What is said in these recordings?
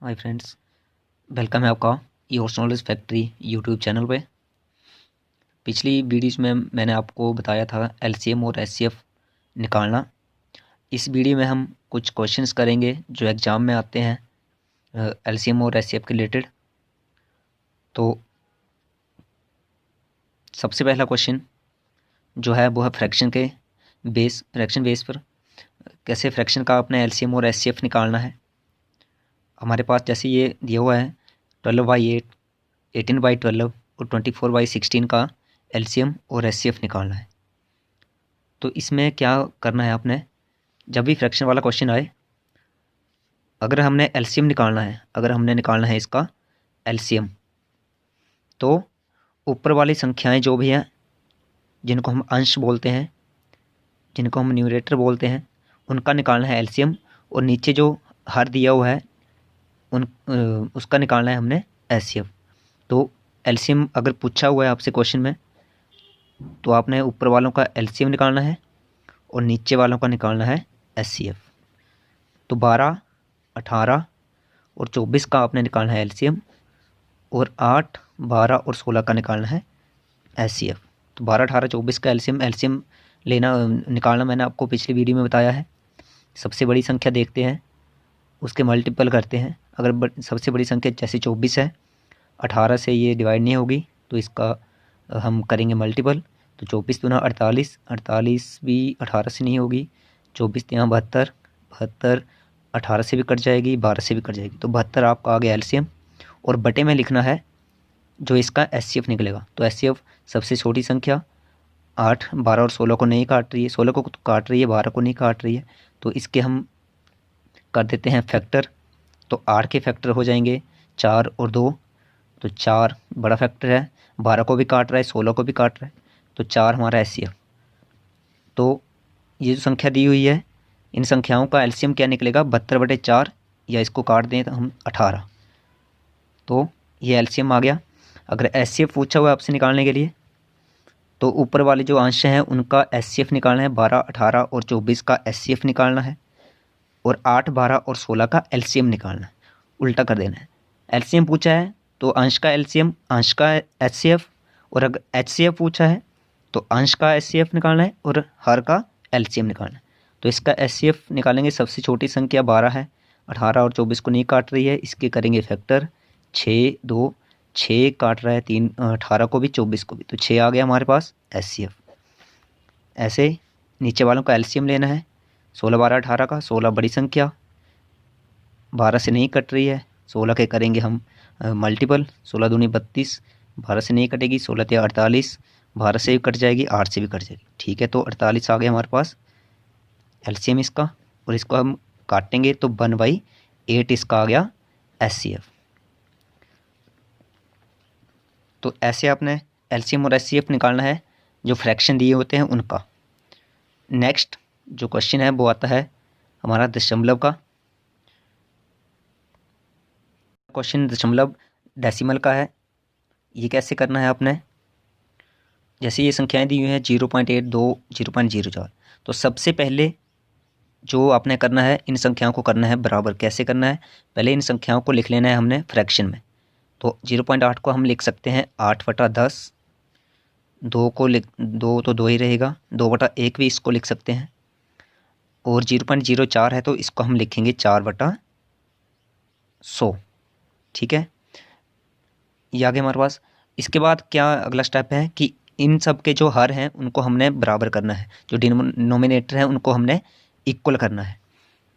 Hi friends, welcome है आपका yours knowledge factory YouTube channel पे। पिछली वीडियोस में मैंने आपको बताया था एलसीएम और एचसीएफ निकालना। इस वीडियो में हम कुछ क्वेश्चंस करेंगे जो एग्ज़ाम में आते हैं एलसीएम और एचसीएफ के रिलेटेड। तो सबसे पहला क्वेश्चन जो है वो है फ्रैक्शन बेस पर कैसे फ्रैक्शन का अपने एलसीएम और एचसीएफ निकालना है। हमारे पास जैसे ये दिया हुआ है 12/8, 18/12 और 24/16 का एलसीएम और एचसीएफ निकालना है। तो इसमें क्या करना है आपने, जब भी फ्रैक्शन वाला क्वेश्चन आए, अगर हमने एलसीएम निकालना है, अगर हमने निकालना है इसका एलसीएम, तो ऊपर वाली संख्याएं जो भी हैं जिनको हम अंश बोलते हैं, जिनको हम न्यूमरेटर बोलते हैं, उनका निकालना है एलसीएम। और नीचे जो हर दिया हुआ है उसका निकालना है हमने एचसीएफ। तो एलसीएम अगर पूछा हुआ है आपसे क्वेश्चन में, तो आपने ऊपर वालों का एलसीएम निकालना है और नीचे वालों का निकालना है एचसीएफ। तो 12, 18 और 24 का आपने निकालना है एलसीएम और 8, 12 और 16 का निकालना है एचसीएफ। तो 12, 18, 24 का एलसीएम निकालना मैंने आपको पिछली वीडियो में बताया है। सबसे बड़ी संख्या देखते हैं, उसके मल्टीपल करते हैं। अगर सबसे बड़ी संख्या जैसे 24 है, 18 से ये डिवाइड नहीं होगी तो इसका हम करेंगे मल्टीपल। तो 24 दूना 48, 48 भी 18 से नहीं होगी। 24 यहाँ 72, 72 18 से भी कट जाएगी, 12 से भी कट जाएगी। तो 72 आपका आ गया एलसीएम। और बटे में लिखना है जो इसका एचसीएफ निकलेगा। तो एचसीएफ सबसे छोटी संख्या 8, 12 और 16 को नहीं काट रही है, 16 को तो काट रही है, 12 को नहीं काट रही है। तो इसके हम कर देते हैं फैक्टर। तो 8 के फैक्टर हो जाएंगे 4 और 2। तो 4 बड़ा फैक्टर है, 12 को भी काट रहा है, 16 को भी काट रहा है। तो 4 हमारा एचसीएफ। तो ये जो संख्या दी हुई है, इन संख्याओं का एलसीएम क्या निकलेगा, 72/4, या इसको काट दें तो हम 18। तो ये एलसीएम आ गया। अगर एचसीएफ पूछा हुआ है आपसे निकालने के लिए, तो ऊपर वाले जो अंश हैं उनका एचसीएफ निकालना है। 12, 18 और 24 का एचसीएफ निकालना है और 8, 12 और 16 का एलसीएम निकालना है। उल्टा कर देना है। एलसीएम पूछा है तो अंश का एलसीएम, अंश का एचसीएफ, और अगर एचसीएफ पूछा है तो अंश का एचसीएफ निकालना है और हर का एलसीएम निकालना है। तो इसका एचसीएफ निकालेंगे। सबसे छोटी संख्या 12 है, 18 और 24 को नहीं काट रही है, इसके करेंगे फैक्टर। 6, 2, 6 काट रहा है, 3, 18 को भी 24 को भी, तो 6 आ गया हमारे पास एचसीएफ। ऐसे नीचे वालों का एलसीएम लेना है। 16, 12, 18 का, 16 बड़ी संख्या, 12 से नहीं कट रही है, 16 के करेंगे हम मल्टीपल। 16 दूनी 32, 12 से नहीं कटेगी, 16 ते 48, 12 से भी कट जाएगी, 8 से भी कट जाएगी। ठीक है, तो 48 आ गया हमारे पास एलसीएम इसका। और इसको हम काटेंगे तो 1/8 इसका आ गया एचसीएफ। तो ऐसे आपने एलसीएम और एचसीएफ निकालना है जो फ्रैक्शन दिए होते हैं उनका। नेक्स्ट जो क्वेश्चन है वो आता है हमारा दशमलव का। क्वेश्चन दशमलव डेसिमल का है। ये कैसे करना है आपने, जैसे ये संख्याएं दी हुई हैं 0.82, 0.04, तो सबसे पहले जो आपने करना है, इन संख्याओं को करना है बराबर। कैसे करना है, पहले इन संख्याओं को लिख लेना है हमने फ्रैक्शन में। तो 0.8 को हम लिख सकते हैं 8/10, 2 को लिख, 2 तो 2 ही रहेगा, 2/1 भी इसको लिख सकते हैं। और 0.04 है तो इसको हम लिखेंगे 4/100। ठीक है, ये आगे हमारे पास। इसके बाद क्या अगला स्टेप है कि इन सब के जो हर हैं उनको हमने बराबर करना है, जो डिनोमिनेटर हैं उनको हमने इक्वल करना है।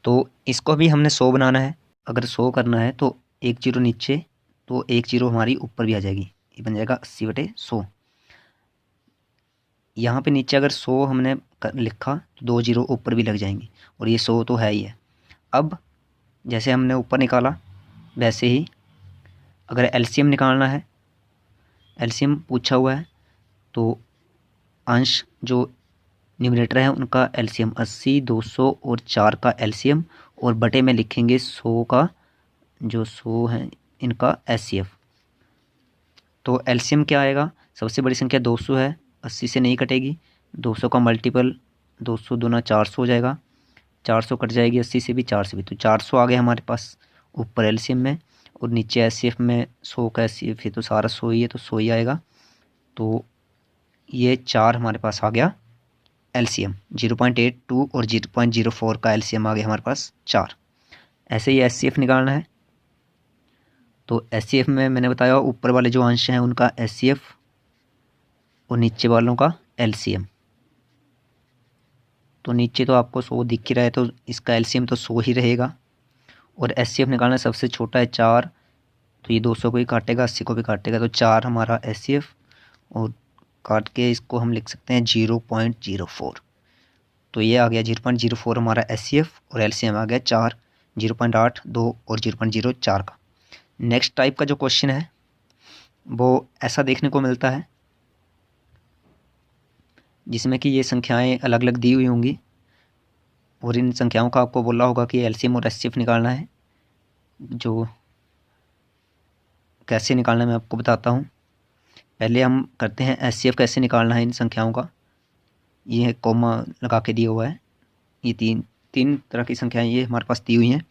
तो इसको भी हमने 100 बनाना है। अगर 100 करना है तो 1 जीरो नीचे, तो 1 जीरो हमारी ऊपर भी आ जाएगी, ये बन जाएगा 80/100। यहाँ पे नीचे अगर 100 हमने लिखा तो 2 जीरो ऊपर भी लग जाएंगी, और ये 100 तो है ही है। अब जैसे हमने ऊपर निकाला वैसे ही अगर एलसीएम निकालना है, एलसीएम पूछा हुआ है, तो अंश जो न्यूमरेटर है उनका एलसीएम 80, 200 और 4 का एलसीएम, और बटे में लिखेंगे 100 का, जो 100 है इनका एचसीएफ। तो एलसीएम क्या आएगा, सबसे बड़ी संख्या 200 है, 80 से नहीं कटेगी, 200 का मल्टीपल 200 दूना 400 हो जाएगा, 400 कट जाएगी 80 से भी, 4 से भी, तो 400 आ गया हमारे पास। ऊपर एलसीएम में, और नीचे एचसीएफ में 100 का एचसीएफ है तो सारा 100 ही है, तो 100 ही आएगा। तो ये 4 हमारे पास आ गया एलसीएम, 0.82 और 0.04 का एलसीएम आ गया हमारे पास 4। ऐसे ही एचसीएफ निकालना है। तो एचसीएफ में मैंने बताया ऊपर वाले जो अंश हैं उनका एचसीएफ और नीचे वालों का एलसीएम। तो नीचे तो आपको 100 दिख ही रहा है, तो इसका एलसीएम तो 100 ही रहेगा। और एचसीएफ निकालना सबसे छोटा है 4, तो ये 200 को भी काटेगा, 80 को भी काटेगा, तो 4 हमारा एचसीएफ, और काट के इसको हम लिख सकते हैं 0.04। तो ये आ गया 0.04 हमारा एचसीएफ, और एलसीएम आ गया 4, 0.8, 2 और 0.04 का। नेक्स्ट टाइप का जो क्वेश्चन है वो ऐसा देखने को मिलता है जिसमें कि ये संख्याएं अलग अलग दी हुई होंगी, और इन संख्याओं का आपको बोला होगा कि एलसीएम और एचसीएफ निकालना है। जो कैसे निकालना है मैं आपको बताता हूँ। पहले हम करते हैं एचसीएफ कैसे निकालना है इन संख्याओं का। ये कॉमा लगा के दिया हुआ है, ये तीन तरह की संख्याएं ये हमारे पास दी हुई हैं।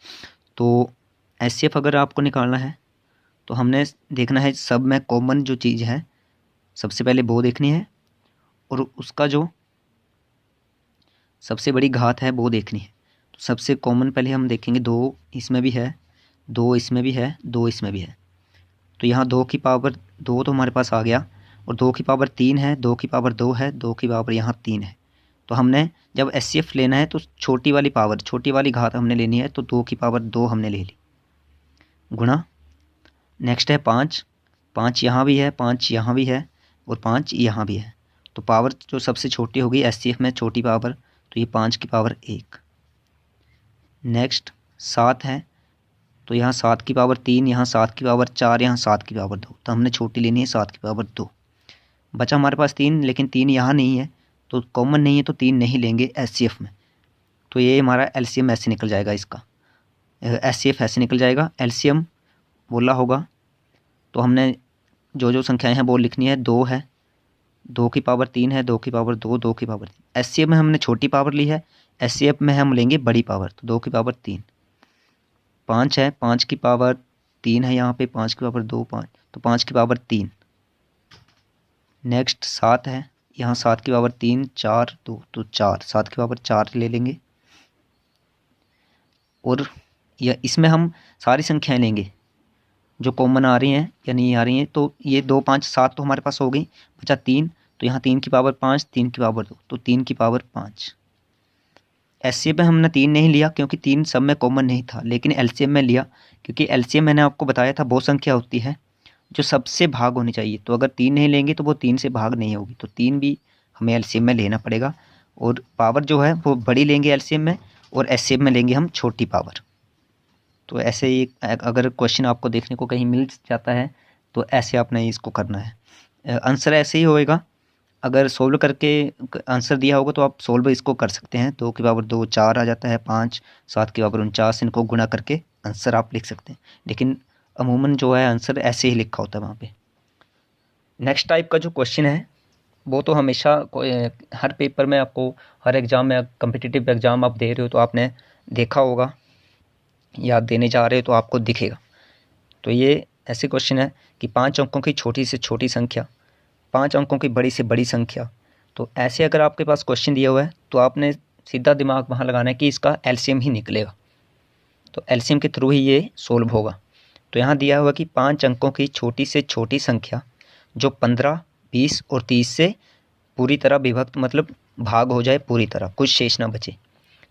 तो एचसीएफ अगर आपको निकालना है तो हमने देखना है सब में कॉमन जो चीज़ है, सबसे पहले वो देखनी है, और उसका जो सबसे बड़ी घात है वो देखनी है। तो सबसे कॉमन पहले हम देखेंगे 2 इसमें भी है, 2 इसमें भी है, 2 इसमें भी है। तो यहाँ 2 की पावर 2 तो हमारे पास आ गया, और 2 की पावर 3 है, 2 की पावर 2 है, 2 की पावर यहाँ 3 है। तो हमने जब एचसीएफ लेना है तो छोटी वाली पावर, छोटी वाली घात हमने लेनी है, तो 2 की पावर 2 हमने ले ली, गुणा। नेक्स्ट है 5, 5 यहाँ भी है, 5 यहाँ भी है, और 5 यहाँ भी है। तो पावर जो सबसे छोटी होगी एचसीएफ में छोटी पावर, तो ये 5 की पावर 1। नेक्स्ट 7 है, तो यहाँ 7 की पावर 3, यहाँ 7 की पावर 4, यहाँ 7 की पावर 2, तो हमने छोटी लेनी है 7 की पावर 2। बचा हमारे पास 3, लेकिन 3 यहाँ नहीं है, तो कॉमन नहीं है, तो 3 नहीं लेंगे एचसीएफ में। तो ये हमारा एलसीएम ऐसे निकल जाएगा, इसका एचसीएफ ऐसे निकल जाएगा। एलसीएम बोला होगा तो हमने जो जो संख्याएं हैं वो लिखनी है। 2 है, 2 की पावर 3 है, 2 की पावर 2, 2 की पावर 3। एचसीएफ में हमने छोटी पावर ली है, एचसीएफ में हम लेंगे बड़ी पावर, तो 2 की पावर 3। 5 है, 5 की पावर 3 है यहाँ पे, 5 की पावर 2, 5, तो 5 की पावर 3। नेक्स्ट 7 है, यहाँ 7 की पावर 3, 4, 2, तो 4, 7 की पावर 4 ले लेंगे। और यह इसमें हम सारी संख्याएं लेंगे जो कॉमन आ रही हैं या नहीं आ रही हैं। तो ये 2, 5, 7 तो हमारे पास हो गई, बचा 3, तो यहाँ 3 की पावर 5, 3 की पावर 2, तो 3 की पावर 5। एचसीएफ में हमने 3 नहीं लिया क्योंकि 3 सब में कॉमन नहीं था, लेकिन एलसीएम में लिया क्योंकि एलसीएम मैंने आपको बताया था वो संख्या होती है जो सबसे भाग होनी चाहिए। तो अगर 3 नहीं लेंगे तो वो 3 से भाग नहीं होगी, तो 3 भी हमें एलसीएम में लेना पड़ेगा। और पावर जो है वो बड़ी लेंगे एलसीएम में, और एचसीएफ में लेंगे हम छोटी पावर। तो ऐसे ही अगर क्वेश्चन आपको देखने को कहीं मिल जाता है तो ऐसे आपने इसको करना है। आंसर ऐसे ही होएगा। अगर सोल्व करके आंसर दिया होगा तो आप सोल्व इसको कर सकते हैं। 2 की पावर 2 4 आ जाता है, 5, 7 की पावर 49, इनको गुणा करके आंसर आप लिख सकते हैं। लेकिन अमूमन जो है आंसर ऐसे ही लिखा होता है वहाँ पे। नेक्स्ट टाइप का जो क्वेश्चन है वो तो हमेशा हर पेपर में आपको, हर एग्ज़ाम में, कम्पिटिटिव एग्ज़ाम आप दे रहे हो तो आपने देखा होगा या देने जा रहे हो तो आपको दिखेगा। तो ये ऐसे क्वेश्चन है कि 5 अंकों की छोटी से छोटी संख्या, 5 अंकों की बड़ी से बड़ी संख्या। तो ऐसे अगर आपके पास क्वेश्चन दिया हुआ है तो आपने सीधा दिमाग वहाँ लगाना है कि इसका एलसीएम ही निकलेगा, तो एलसीएम के थ्रू ही ये सोल्व होगा। तो यहाँ दिया हुआ कि 5 अंकों की छोटी से छोटी संख्या जो 15, 20 और 30 से पूरी तरह विभक्त, मतलब भाग हो जाए पूरी तरह, कुछ शेष ना बचे।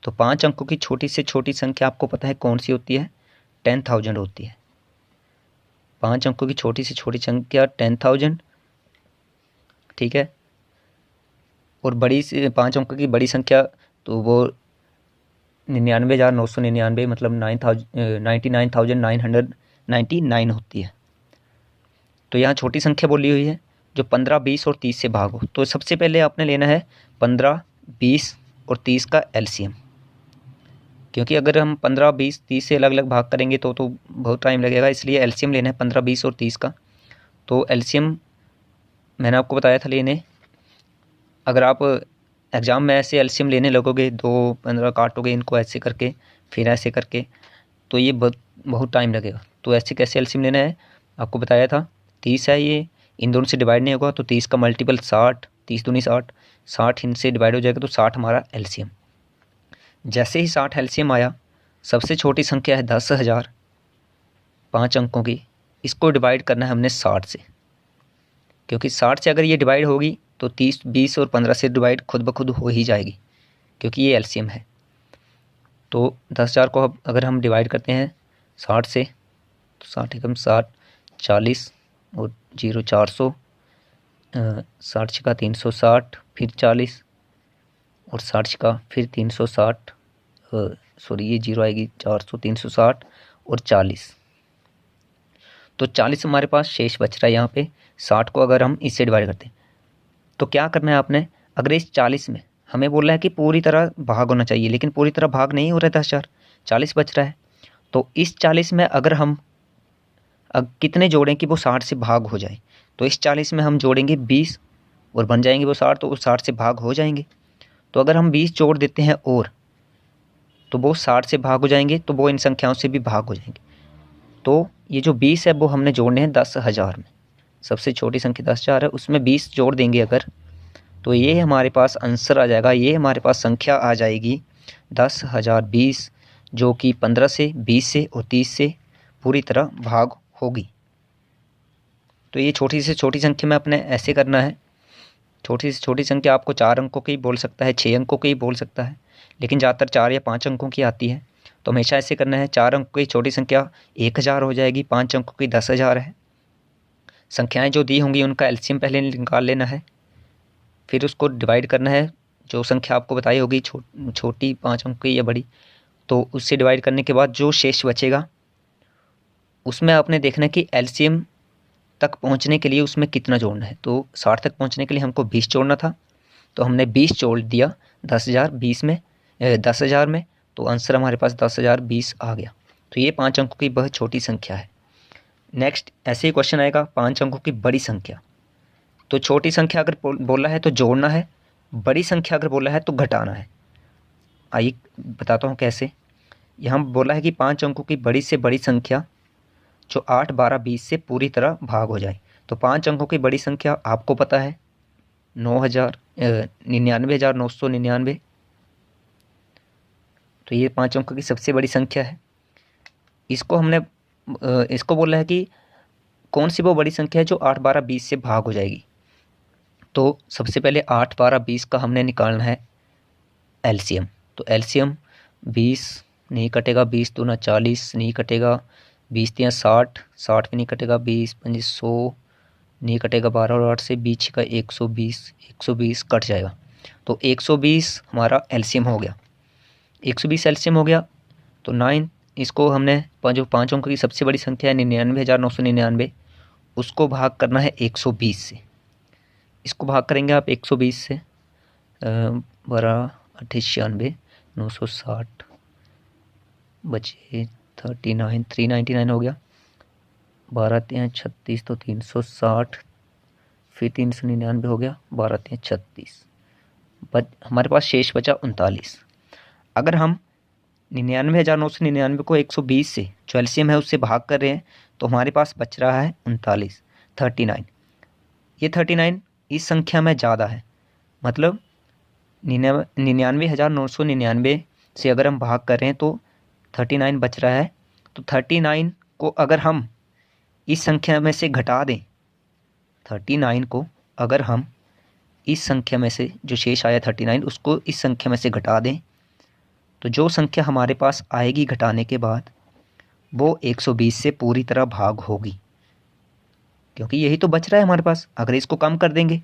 तो 5 अंकों की छोटी से छोटी संख्या आपको पता है कौन सी होती है? 10,000 होती है। 5 अंकों की छोटी से छोटी संख्या 10,000, ठीक है। और बड़ी से 5 अंकों की बड़ी संख्या तो वो 99,999, मतलब 99,999 होती है। तो यहाँ छोटी संख्या बोली हुई है जो 15, 20 और 30 से भाग हो। तो सबसे पहले आपने लेना है 15, 20 और 30 का एलसीएम, क्योंकि अगर हम 15, 20, 30 से अलग अलग भाग करेंगे तो बहुत टाइम लगेगा, इसलिए एलसीएम लेना है 15, 20 और 30 का। तो एलसीएम मैंने आपको बताया था लेने। अगर आप एग्ज़ाम में ऐसे एलसीएम लेने लगोगे, 2, 15 काटोगे इनको ऐसे करके, फिर ऐसे करके, तो ये बहुत टाइम लगेगा। तो ऐसे कैसे एलसीएम लेना है, आपको बताया था 30 है, ये इन दोनों से डिवाइड नहीं होगा तो 30 का मल्टीपल 60, 30 दूनी 60, 60 इनसे डिवाइड हो जाएगा तो 60 हमारा एलसीएम। जैसे ही 60 एलसीएम आया, सबसे छोटी संख्या है 10,000 5 अंकों की, इसको डिवाइड करना है हमने 60 से, क्योंकि 60 से अगर ये डिवाइड होगी तो 30, 20 और 15 से डिवाइड खुद ब खुद हो ही जाएगी, क्योंकि ये एलसीएम है। तो 10,000 को अगर हम डिवाइड करते हैं 60 से, तो 60 एकम 60, 40 और 0 400, 60 छिका 360, फिर 40 और 60 छिका फिर 360, सॉरी ये 0 आएगी, 400, 360 और 40, तो 40 हमारे पास शेष बच रहा है यहाँ पे। 60 को अगर हम इससे डिवाइड करते हैं तो क्या करना है आपने, अगर इस 40 में हमें बोला है कि पूरी तरह भाग होना चाहिए, लेकिन पूरी तरह भाग नहीं हो रहा है, 10,000, 40 बच रहा है। तो इस 40 में अगर हम कितने जोड़ें कि वो 60 से भाग हो जाए, तो इस 40 में हम जोड़ेंगे 20 और बन जाएंगे वो 60, तो वो 60 से भाग हो जाएंगे। तो अगर हम 20 जोड़ देते हैं और, तो वो 60 से भाग हो जाएंगे, तो वो इन संख्याओं से भी भाग हो जाएंगे। तो ये जो 20 है वो हमने जोड़ने हैं 10,000 में, सबसे छोटी संख्या 10,000 है, उसमें 20 जोड़ देंगे अगर, तो ये हमारे पास आंसर आ जाएगा, ये हमारे पास संख्या आ जाएगी 10,020, जो कि 15 से, 20 से और 30 से पूरी तरह भाग होगी। तो ये छोटी से छोटी संख्या में अपने ऐसे करना है। छोटी से छोटी संख्या आपको 4 अंकों की बोल सकता है, 6 अंकों की बोल सकता है, लेकिन ज़्यादातर 4 या 5 अंकों की आती है। तो हमेशा ऐसे करना है। 4 अंकों की छोटी संख्या 1000 हो जाएगी, 5 अंकों की 10,000 है। संख्याएं जो दी होंगी उनका एलसीएम पहले निकाल लेना है, फिर उसको डिवाइड करना है। जो संख्या आपको बताई होगी छोटी 5 अंक की या बड़ी, तो उससे डिवाइड करने के बाद जो शेष बचेगा उसमें आपने देखना है कि एलसीएम तक पहुंचने के लिए उसमें कितना जोड़ना है। तो 60 तक पहुंचने के लिए हमको 20 जोड़ना था, तो हमने 20 जोड़ दिया 10,020 में, 10,000 में, तो आंसर हमारे पास 10,020 आ गया। तो ये 5 अंकों की बहुत छोटी संख्या है। नेक्स्ट ऐसे ही क्वेश्चन आएगा 5 अंकों की बड़ी संख्या। तो छोटी संख्या अगर बोला है तो जोड़ना है, बड़ी संख्या अगर बोला है तो घटाना है। आइए बताता हूँ कैसे। यहाँ बोला है कि 5 अंकों की बड़ी से बड़ी संख्या जो 8, 12, 20 से पूरी तरह भाग हो जाए। तो 5 अंकों की बड़ी संख्या आपको पता है 99,999। तो ये 5 अंकों की सबसे बड़ी संख्या है। इसको हमने इसको बोला है कि कौन सी वो बड़ी संख्या है जो 8, 12, 20 से भाग हो जाएगी। तो सबसे पहले 8, 12, 20 का हमने निकालना है एलसीएम। तो एलसीएम 20 नहीं कटेगा, 20 दूना 40 नहीं कटेगा, 20 तियाँ 60, 60 भी नहीं कटेगा, 20 पंजी 100 नहीं कटेगा, 12 और 8 से 20 का 120, 120 कट जाएगा। तो 120 हमारा एलसीएम हो गया। 120 एलसीएम हो गया तो 9, इसको हमने जो 5 अंक की सबसे बड़ी संख्या है 99,999, उसको भाग करना है 120 से। इसको भाग करेंगे आप 120 से, 12, 98, 960 बचे 39, 399 हो गया, 12 तियाँ 36, तो 360, फिर 399 हो गया, 12 तियाँ 36, हमारे पास शेष बचा 39। अगर हम 99,999 को 120 से जो एलसीएम है उससे भाग कर रहे हैं तो हमारे पास बच रहा है 39, 39। ये 39 इस संख्या में ज़्यादा है, मतलब 99,999 से अगर हम भाग कर रहे हैं तो 39 बच रहा है। तो 39 को अगर हम इस संख्या में से घटा दें, 39 को अगर हम इस संख्या में से जो शेष आया 39 उसको इस संख्या में से घटा दें, तो जो संख्या हमारे पास आएगी घटाने के बाद वो 120 से पूरी तरह भाग होगी, क्योंकि यही तो बच रहा है हमारे पास। अगर इसको कम कर देंगे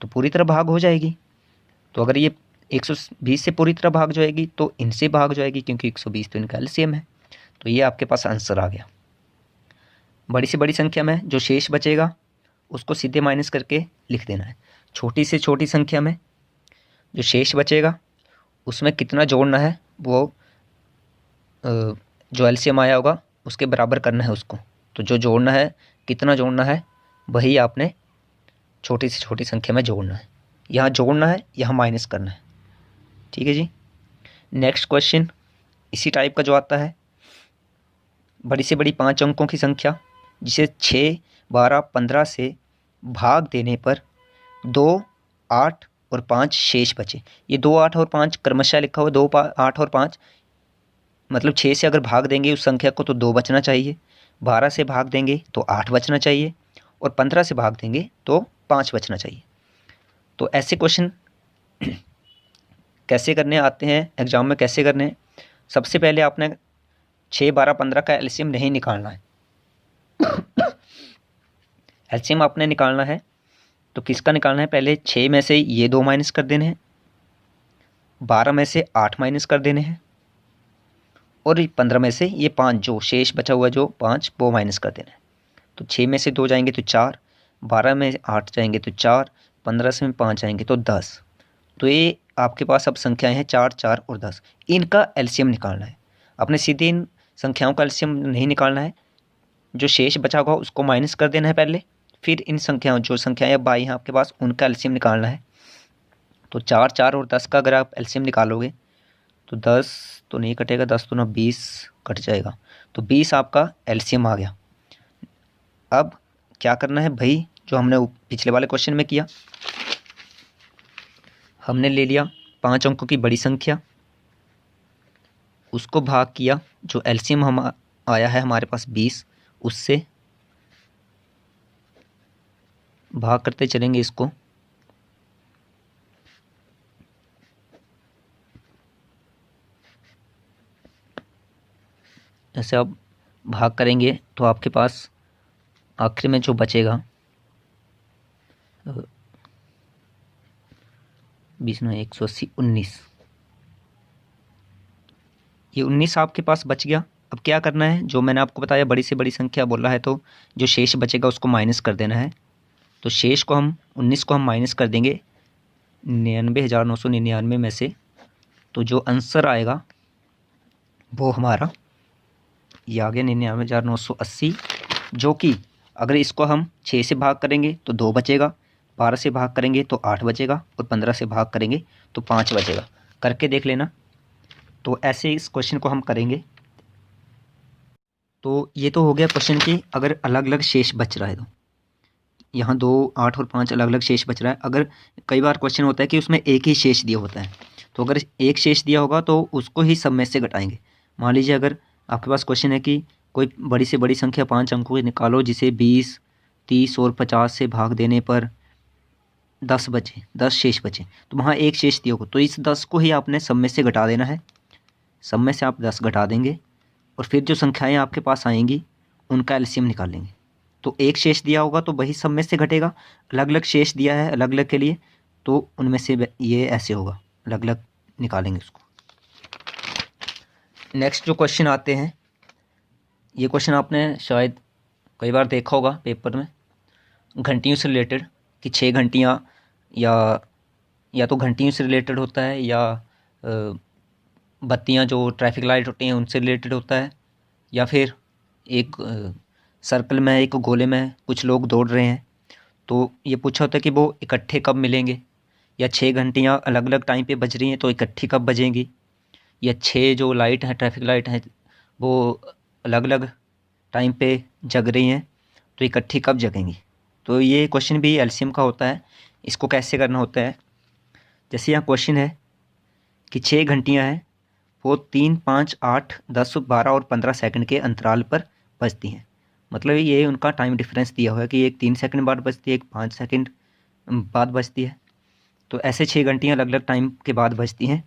तो पूरी तरह भाग हो जाएगी। तो अगर ये 120 से पूरी तरह भाग जाएगी तो इनसे भाग जाएगी, क्योंकि 120 तो इनका एलसीएम है। तो ये आपके पास आंसर आ गया। बड़ी से बड़ी संख्या में जो शेष बचेगा उसको सीधे माइनस करके लिख देना है। छोटी से छोटी संख्या में जो शेष बचेगा उसमें कितना जोड़ना है, वो जो एलसीएम आया होगा उसके बराबर करना है उसको। तो जो जोड़ना है, कितना जोड़ना है, वही आपने छोटी से छोटी संख्या में जोड़ना है। यहाँ जोड़ना है, यहाँ माइनस करना है। ठीक है जी। नेक्स्ट क्वेश्चन इसी टाइप का जो आता है बड़ी से बड़ी 5 अंकों की संख्या जिसे 6, 12, 15 से भाग देने पर 2, 8 और 5 शेष बचे। ये 2, 8 और 5 क्रमशः लिखा हुआ, 2, 8 और 5 मतलब 6 से अगर भाग देंगे उस संख्या को तो 2 बचना चाहिए, 12 से भाग देंगे तो 8 बचना चाहिए और 15 से भाग देंगे तो 5 बचना चाहिए। तो ऐसे क्वेश्चन कैसे करने आते हैं एग्जाम में, कैसे करने हैं? सबसे पहले आपने 6, 12, 15 का एलसीएम नहीं निकालना है। एलसीएम आपने निकालना है तो किसका निकालना है? पहले 6 में से ये 2 माइनस कर देने हैं, 12 में से 8 माइनस कर देने हैं और 15 में से ये 5 जो शेष बचा हुआ जो 5 वो माइनस कर देना है। तो 6 में से 2 जाएंगे तो 4, 12 में 8 जाएंगे तो 4, 15 से 5 जाएंगे तो 10। तो ये आपके पास अब संख्याएं हैं 4, 4 और 10। इनका एलसीएम निकालना है। अपने सीधे इन संख्याओं का एलसीएम नहीं निकालना है, जो शेष बचा होगा उसको माइनस कर देना है पहले, फिर इन संख्याओं जो संख्याएं अब आई हैं आपके पास उनका एलसीएम निकालना है। तो 4, 4 और 10 का अगर आप एलसीएम निकालोगे तो 10 तो नहीं कटेगा, 10 तो ना 20 कट जाएगा, तो 20 आपका एलसीएम आ गया। अब क्या करना है भाई, जो हमने पिछले वाले क्वेश्चन में किया, हमने ले लिया 5 अंकों की बड़ी संख्या, उसको भाग किया, जो एलसीएम हम आया है हमारे पास 20, उससे भाग करते चलेंगे इसको। ऐसे आप भाग करेंगे तो आपके पास आखिर में जो बचेगा 20 9 180 19, ये 19 आपके पास बच गया। अब क्या करना है, जो मैंने आपको बताया बड़ी से बड़ी संख्या बोला है तो जो शेष बचेगा उसको माइनस कर देना है। तो शेष को हम 19 को हम माइनस कर देंगे 99,999 में से, तो जो आंसर आएगा वो हमारा ये आ गया 99,980, जो कि अगर इसको हम 6 से भाग करेंगे तो 2 बचेगा, 12 से भाग करेंगे तो 8 बचेगा और 15 से भाग करेंगे तो 5 बचेगा। करके देख लेना। तो ऐसे इस क्वेश्चन को हम करेंगे। तो ये तो हो गया क्वेश्चन की अगर अलग अलग शेष बच रहा है तो यहाँ 2, 8 और 5 अलग अलग शेष बच रहा है। अगर कई बार क्वेश्चन होता है कि उसमें एक ही शेष दिया होता है, तो अगर एक शेष दिया होगा तो उसको ही सब में से घटाएंगे। मान लीजिए अगर आपके पास क्वेश्चन है कि कोई बड़ी से बड़ी संख्या 5 अंकों की निकालो जिसे 20, 30 और 50 से भाग देने पर 10 बचे, 10 शेष बचे, तो वहाँ एक शेष दिया होगा, तो इस 10 को ही आपने सब में से घटा देना है। सब में से आप 10 घटा देंगे और फिर जो संख्याएं आपके पास आएंगी उनका एलसीएम निकालेंगे। तो एक शेष दिया होगा तो वही सब में से घटेगा, अलग अलग शेष दिया है अलग अलग के लिए तो उनमें से ये ऐसे होगा, अलग अलग निकालेंगे उसको। नेक्स्ट जो क्वेश्चन आते हैं, ये क्वेश्चन आपने शायद कई बार देखा होगा पेपर में, घंटियों से रिलेटेड कि 6 घंटियाँ या तो घंटियों से रिलेटेड होता है या बत्तियाँ जो ट्रैफिक लाइट होती हैं उनसे रिलेटेड होता है, या फिर एक सर्कल में एक गोले में कुछ लोग दौड़ रहे हैं तो ये पूछा होता है कि वो इकट्ठे कब मिलेंगे, या 6 घंटियाँ अलग अलग टाइम पे बज रही हैं तो इकट्ठी कब बजेंगी, या 6 जो लाइट हैं ट्रैफिक लाइट हैं वो अलग अलग टाइम पे जग रही हैं तो इकट्ठी कब जगेंगी। तो ये क्वेश्चन भी एलसीएम का होता है। इसको कैसे करना होता है, जैसे यहाँ क्वेश्चन है कि 6 घंटियाँ हैं वो 3, 5, 8, 10, 12 और 15 सेकंड के अंतराल पर बजती हैं। मतलब ये उनका टाइम डिफरेंस दिया हुआ है कि एक 3 सेकंड बाद बजती है, एक 5 सेकंड बाद बजती है। तो ऐसे 6 घंटियाँ अलग अलग टाइम के बाद बजती हैं।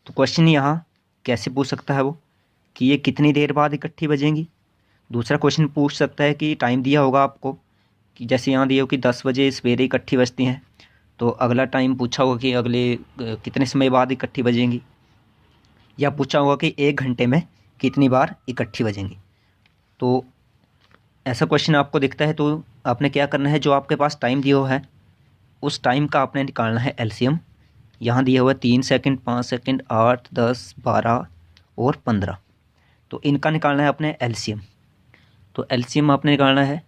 तो क्वेश्चन यहाँ कैसे पूछ सकता है वो कि ये कितनी देर बाद इकट्ठी बजेंगी। दूसरा क्वेश्चन पूछ सकता है कि टाइम दिया होगा आपको कि जैसे यहाँ दिया हो कि 10 बजे सवेरे इकट्ठी बजती हैं, तो अगला टाइम पूछा होगा कि अगले कितने समय बाद इकट्ठी बजेंगी, या पूछा होगा कि 1 घंटे में कितनी बार इकट्ठी बजेंगी। तो ऐसा क्वेश्चन आपको दिखता है तो आपने क्या करना है, जो आपके पास टाइम दिया हुआ है उस टाइम का आपने निकालना है एलसीएम। यहाँ दिया हुआ है 3 सेकंड, 5 सेकंड, 8, 10, 12 और 15, तो इनका निकालना है अपने एलसीएम। तो एलसीएम आपने निकालना है,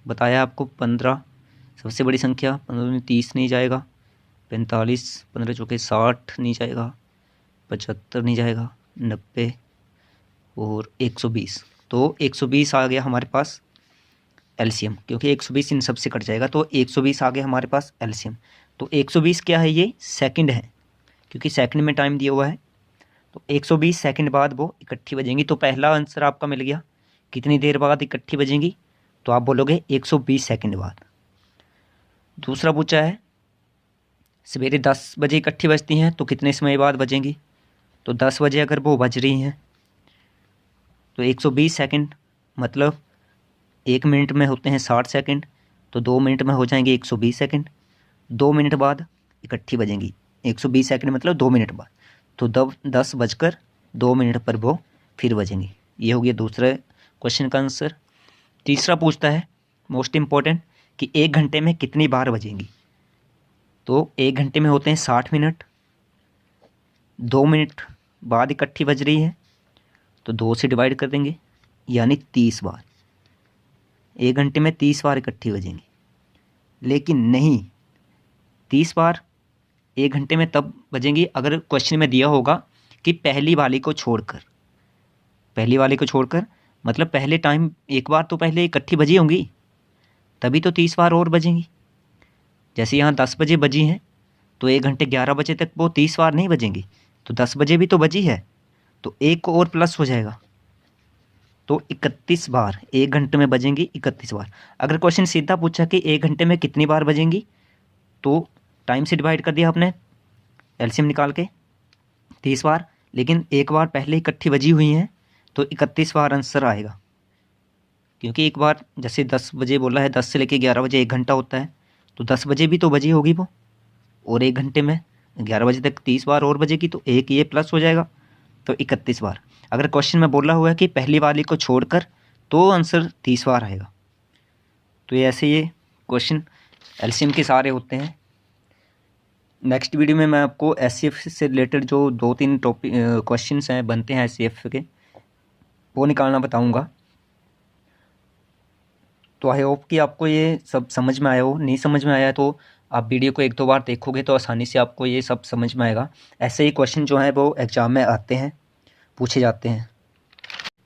बताया आपको 15 सबसे बड़ी संख्या, 15 में 30 नहीं जाएगा, 45, 15 चौके 60 नहीं जाएगा, 75 नहीं जाएगा, 90 और 120। तो 120 आ गया हमारे पास एलसीएम, क्योंकि 120 इन सब से कट जाएगा तो 120 आ गया हमारे पास एलसीएम। तो 120 क्या है, ये सेकंड है, क्योंकि सेकंड में टाइम दिया हुआ है। तो 120 सेकंड बाद वो इकट्ठी बजेंगी। तो पहला आंसर आपका मिल गया, कितनी देर बाद इकट्ठी बजेंगी, तो आप बोलोगे 120 सेकंड बाद। दूसरा पूछा है सवेरे 10 बजे इकट्ठी बजती हैं तो कितने समय बाद बजेंगी, तो 10 बजे अगर वो बज रही हैं तो 120 सेकंड मतलब 1 मिनट में होते हैं 60 सेकंड, तो 2 मिनट में हो जाएंगे 120 सेकंड। 2 मिनट बाद इकट्ठी बजेंगी, 120 सेकंड मतलब 2 मिनट बाद, तो 10 बजकर 2 मिनट पर वो फिर बजेंगी। ये हो गया दूसरे क्वेश्चन का आंसर। तीसरा पूछता है मोस्ट इम्पॉर्टेंट कि 1 घंटे में कितनी बार बजेंगी, तो 1 घंटे में होते हैं 60 मिनट, 2 मिनट बाद इकट्ठी बज रही है तो 2 से डिवाइड कर देंगे, यानी 30 बार। 1 घंटे में 30 बार इकट्ठी बजेंगी। लेकिन नहीं, 30 बार 1 घंटे में तब बजेंगी अगर क्वेश्चन में दिया होगा कि पहली वाली को छोड़कर, पहली वाली को छोड़कर मतलब पहले टाइम एक बार तो पहले इकट्ठी बजी होंगी, तभी तो 30 बार और बजेंगी। जैसे यहाँ 10 बजे बजी हैं तो 1 घंटे 11 बजे तक वो 30 बार नहीं बजेंगी, तो 10 बजे भी तो बजी है, तो एक को और प्लस हो जाएगा, तो 31 बार 1 घंटे में बजेंगी 31 बार। अगर क्वेश्चन सीधा पूछा कि 1 घंटे में कितनी बार बजेंगी, तो टाइम से डिवाइड कर दिया आपने एलसीएम निकाल के 30 बार, लेकिन एक बार पहले इकट्ठी बजी हुई हैं तो 31 बार आंसर आएगा। क्योंकि एक बार जैसे 10 बजे बोला है, 10 से लेके 11 बजे 1 घंटा होता है, तो 10 बजे भी तो बजी होगी वो, और 1 घंटे में 11 बजे तक 30 बार और बजेगी, तो एक ये प्लस हो जाएगा, तो 31 बार। अगर क्वेश्चन में बोला हुआ है कि पहली वाली को छोड़कर, तो आंसर 30 बार आएगा। तो ये ऐसे ये क्वेश्चन एलसीएम के सारे होते हैं। नेक्स्ट वीडियो में मैं आपको एचसीएफ से रिलेटेड जो 2-3 टॉपिक क्वेश्चंस हैं बनते हैं एचसीएफ के, वो निकालना बताऊंगा। तो आई होप कि आपको ये सब समझ में आया हो। नहीं समझ में आया तो आप वीडियो को 1-2 बार देखोगे तो आसानी से आपको ये सब समझ में आएगा। ऐसे ही क्वेश्चन जो हैं वो एग्ज़ाम में आते हैं, पूछे जाते हैं।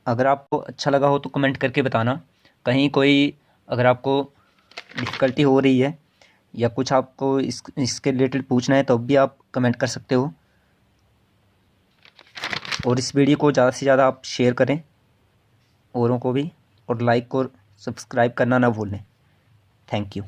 अगर आपको अच्छा लगा हो तो कमेंट करके बताना। कहीं कोई अगर आपको डिफ़िकल्टी हो रही है या कुछ आपको इसके रिलेटेड पूछना है तो भी आप कमेंट कर सकते हो। और इस वीडियो को ज़्यादा से ज़्यादा आप शेयर करें औरों को भी, और लाइक और सब्सक्राइब करना ना भूलें। Thank you.